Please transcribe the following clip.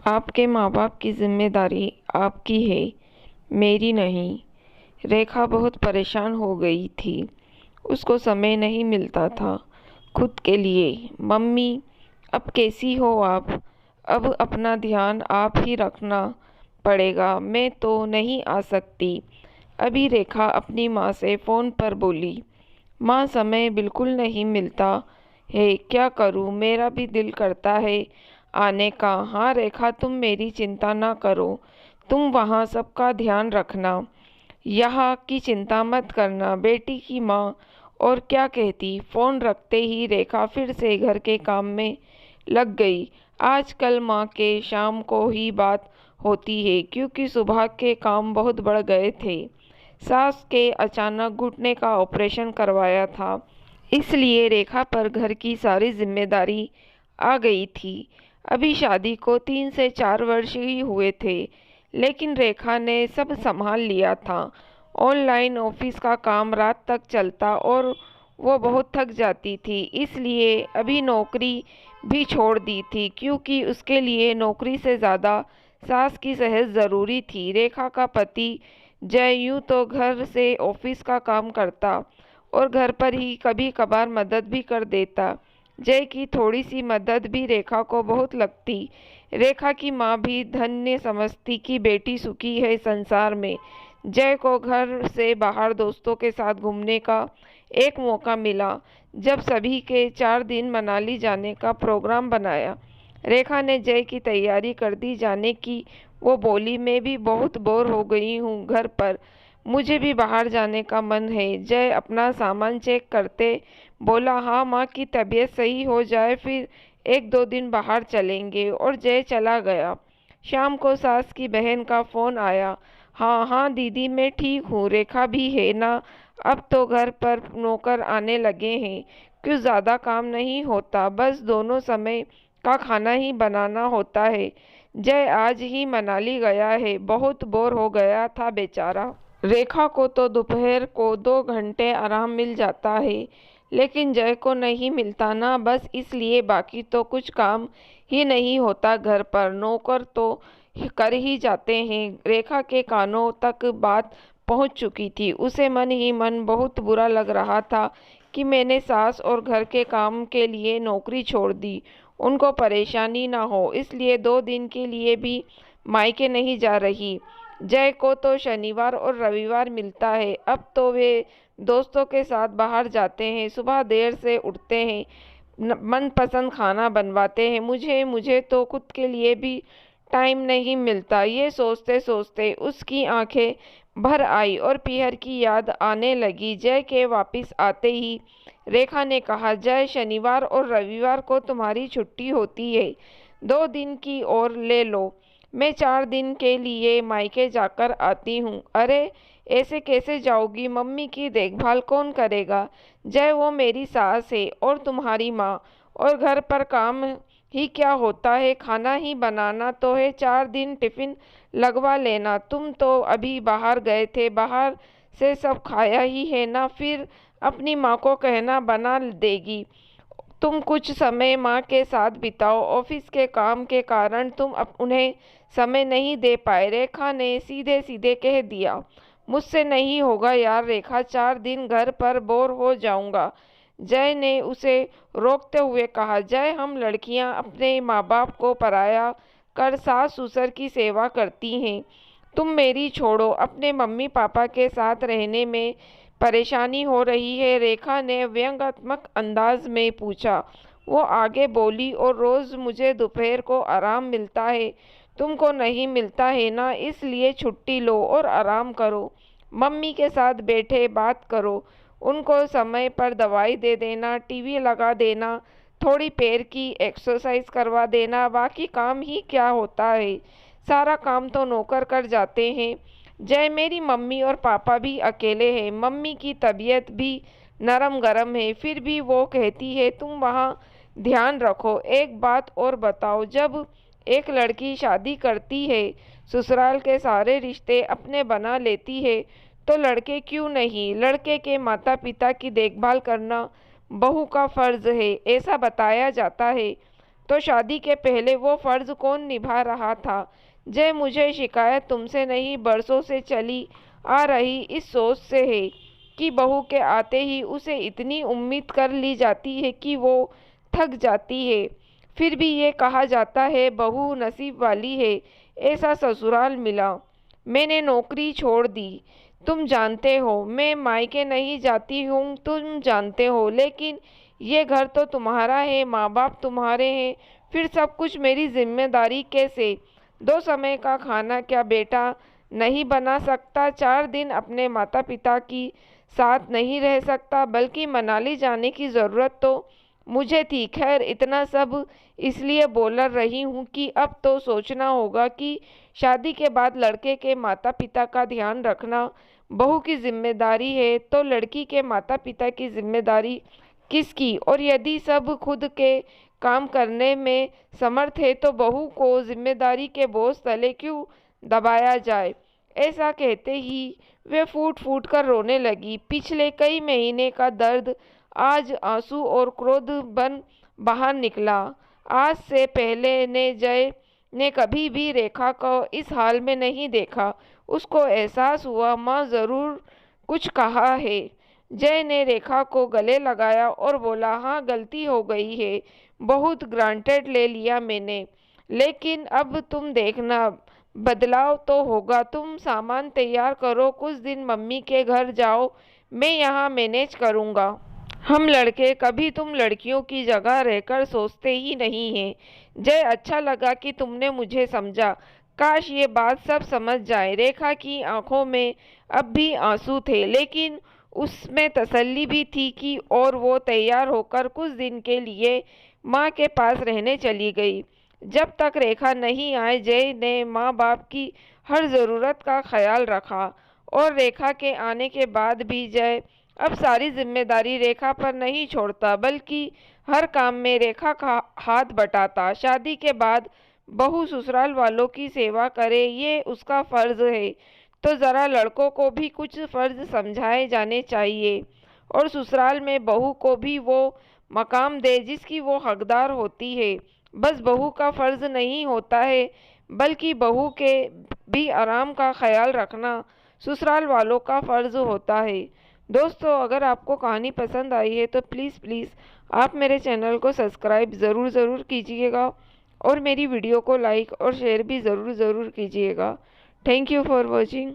आपके माँ-बाप की ज़िम्मेदारी आपकी है, मेरी नहीं। रेखा बहुत परेशान हो गई थी। उसको समय नहीं मिलता था खुद के लिए। मम्मी, अब कैसी हो आप? अब अपना ध्यान आप ही रखना पड़ेगा, मैं तो नहीं आ सकती। अभी रेखा अपनी माँ से फ़ोन पर बोली। माँ, समय बिल्कुल नहीं मिलता है, क्या करूँ? मेरा भी दिल करता है आने का। हाँ रेखा, तुम मेरी चिंता ना करो, तुम वहाँ सबका ध्यान रखना, यहाँ की चिंता मत करना। बेटी की माँ और क्या कहती। फ़ोन रखते ही रेखा फिर से घर के काम में लग गई। आजकल माँ के शाम को ही बात होती है, क्योंकि सुबह के काम बहुत बढ़ गए थे। सास के अचानक घुटने का ऑपरेशन करवाया था, इसलिए रेखा पर घर की सारी जिम्मेदारी आ गई थी। अभी शादी को 3 से 4 वर्ष ही हुए थे, लेकिन रेखा ने सब संभाल लिया था। ऑनलाइन ऑफिस का काम रात तक चलता और वो बहुत थक जाती थी, इसलिए अभी नौकरी भी छोड़ दी थी, क्योंकि उसके लिए नौकरी से ज़्यादा सास की सेहत ज़रूरी थी। रेखा का पति जय यूं तो घर से ऑफिस का काम करता और घर पर ही कभी कभार मदद भी कर देता। जय की थोड़ी सी मदद भी रेखा को बहुत लगती। रेखा की माँ भी धन्य समझती कि बेटी सुखी है संसार में। जय को घर से बाहर दोस्तों के साथ घूमने का एक मौका मिला, जब सभी के 4 दिन मनाली जाने का प्रोग्राम बनाया। रेखा ने जय की तैयारी कर दी जाने की। वो बोली, मैं भी बहुत बोर हो गई हूँ घर पर, मुझे भी बाहर जाने का मन है। जय अपना सामान चेक करते बोला, हाँ माँ की तबीयत सही हो जाए फिर 1-2 दिन बाहर चलेंगे। और जय चला गया। शाम को सास की बहन का फ़ोन आया। हाँ हाँ दीदी, मैं ठीक हूँ, रेखा भी है ना? अब तो घर पर नौकर आने लगे हैं, क्यों ज़्यादा काम नहीं होता, बस दोनों समय का खाना ही बनाना होता है। जय आज ही मनाली गया है, बहुत बोर हो गया था बेचारा। रेखा को तो दोपहर को 2 घंटे आराम मिल जाता है, लेकिन जय को नहीं मिलता ना, बस इसलिए बाकी तो कुछ काम ही नहीं होता घर पर, नौकर तो कर ही जाते हैं। रेखा के कानों तक बात पहुंच चुकी थी। उसे मन ही मन बहुत बुरा लग रहा था कि मैंने सास और घर के काम के लिए नौकरी छोड़ दी। उनको परेशानी ना हो, इसलिए 2 दिन के लिए भी मायके नहीं जा रही। जय को तो शनिवार और रविवार मिलता है। अब तो वे दोस्तों के साथ बाहर जाते हैं, सुबह देर से उठते हैं, मनपसंद खाना बनवाते हैं। मुझे मुझे तो खुद के लिए भी टाइम नहीं मिलता। ये सोचते सोचते उसकी आंखें भर आई और पीहर की याद आने लगी। जय के वापस आते ही रेखा ने कहा, जय शनिवार और रविवार को तुम्हारी छुट्टी होती है, 2 दिन की और ले लो, मैं 4 दिन के लिए मायके जाकर आती हूँ। अरे ऐसे कैसे जाओगी? मम्मी की देखभाल कौन करेगा? जय, वो मेरी सास है और तुम्हारी माँ, और घर पर काम ही क्या होता है, खाना ही बनाना तो है। 4 दिन टिफिन लगवा लेना। तुम तो अभी बाहर गए थे, बाहर से सब खाया ही है ना, फिर अपनी माँ को कहना बना देगी। तुम कुछ समय माँ के साथ बिताओ, ऑफिस के काम के कारण तुम उन्हें समय नहीं दे पाए। रेखा ने सीधे सीधे कह दिया, मुझसे नहीं होगा यार रेखा, 4 दिन घर पर बोर हो जाऊंगा। जय ने उसे रोकते हुए कहा, जय, हम लड़कियां अपने माँ बाप को पराया कर सास ससुर की सेवा करती हैं, तुम मेरी छोड़ो, अपने मम्मी पापा के साथ रहने में परेशानी हो रही है। रेखा ने व्यंग्यात्मक अंदाज में पूछा। वो आगे बोली, और रोज मुझे दोपहर को आराम मिलता है, तुमको नहीं मिलता है ना, इसलिए छुट्टी लो और आराम करो, मम्मी के साथ बैठे बात करो, उनको समय पर दवाई दे देना, टीवी लगा देना, थोड़ी पैर की एक्सरसाइज करवा देना, बाकी काम ही क्या होता है, सारा काम तो नौकर कर जाते हैं। जय, मेरी मम्मी और पापा भी अकेले हैं, मम्मी की तबीयत भी नरम गरम है, फिर भी वो कहती है तुम वहाँ ध्यान रखो। एक बात और बताओ, जब एक लड़की शादी करती है, ससुराल के सारे रिश्ते अपने बना लेती है, तो लड़के क्यों नहीं? लड़के के माता पिता की देखभाल करना बहू का फर्ज है, ऐसा बताया जाता है। तो शादी के पहले वो फ़र्ज़ कौन निभा रहा था? जय मुझे शिकायत तुमसे नहीं बरसों से चली आ रही इस सोच से है कि बहू के आते ही उसे इतनी उम्मीद कर ली जाती है कि वो थक जाती है। फिर भी ये कहा जाता है बहू नसीब वाली है, ऐसा ससुराल मिला। मैंने नौकरी छोड़ दी, तुम जानते हो। मैं मायके नहीं जाती हूँ, तुम जानते हो। लेकिन ये घर तो तुम्हारा है, माँ बाप तुम्हारे हैं, फिर सब कुछ मेरी जिम्मेदारी कैसे? 2 समय का खाना क्या बेटा नहीं बना सकता? 4 दिन अपने माता पिता की साथ नहीं रह सकता? बल्कि मनाली जाने की ज़रूरत तो मुझे थी। खैर इतना सब इसलिए बोल रही हूँ कि अब तो सोचना होगा कि शादी के बाद लड़के के माता पिता का ध्यान रखना बहू की जिम्मेदारी है, तो लड़की के माता पिता की जिम्मेदारी किसकी? और यदि सब खुद के काम करने में समर्थ है तो बहू को जिम्मेदारी के बोझ तले क्यों दबाया जाए? ऐसा कहते ही वे फूट फूट कर रोने लगी। पिछले कई महीने का दर्द आज आंसू और क्रोध बन बाहर निकला। आज से पहले ने जय ने कभी भी रेखा को इस हाल में नहीं देखा। उसको एहसास हुआ माँ ज़रूर कुछ कहा है। जय ने रेखा को गले लगाया और बोला, हाँ गलती हो गई है, बहुत ग्रांटेड ले लिया मैंने, लेकिन अब तुम देखना बदलाव तो होगा। तुम सामान तैयार करो, कुछ दिन मम्मी के घर जाओ, मैं यहाँ मैनेज करूँगा। हम लड़के कभी तुम लड़कियों की जगह रहकर सोचते ही नहीं हैं। जय अच्छा लगा कि तुमने मुझे समझा। काश ये बात सब समझ जाए। रेखा की आंखों में अब भी आंसू थे, लेकिन उसमें तसल्ली भी थी कि और वो तैयार होकर कुछ दिन के लिए माँ के पास रहने चली गई। जब तक रेखा नहीं आए जय ने माँ बाप की हर ज़रूरत का ख्याल रखा, और रेखा के आने के बाद भी जय अब सारी जिम्मेदारी रेखा पर नहीं छोड़ता, बल्कि हर काम में रेखा का हाथ बटाता। शादी के बाद बहू ससुराल वालों की सेवा करे, ये उसका फर्ज है, तो ज़रा लड़कों को भी कुछ फर्ज समझाए जाने चाहिए, और ससुराल में बहू को भी वो मकाम दे जिसकी वो हकदार होती है। बस बहू का फर्ज नहीं होता है, बल्कि बहू के भी आराम का ख्याल रखना ससुराल वालों का फर्ज होता है। दोस्तों, अगर आपको कहानी पसंद आई है तो प्लीज़ आप मेरे चैनल को सब्सक्राइब ज़रूर कीजिएगा, और मेरी वीडियो को लाइक और शेयर भी ज़रूर कीजिएगा। Thank you for watching.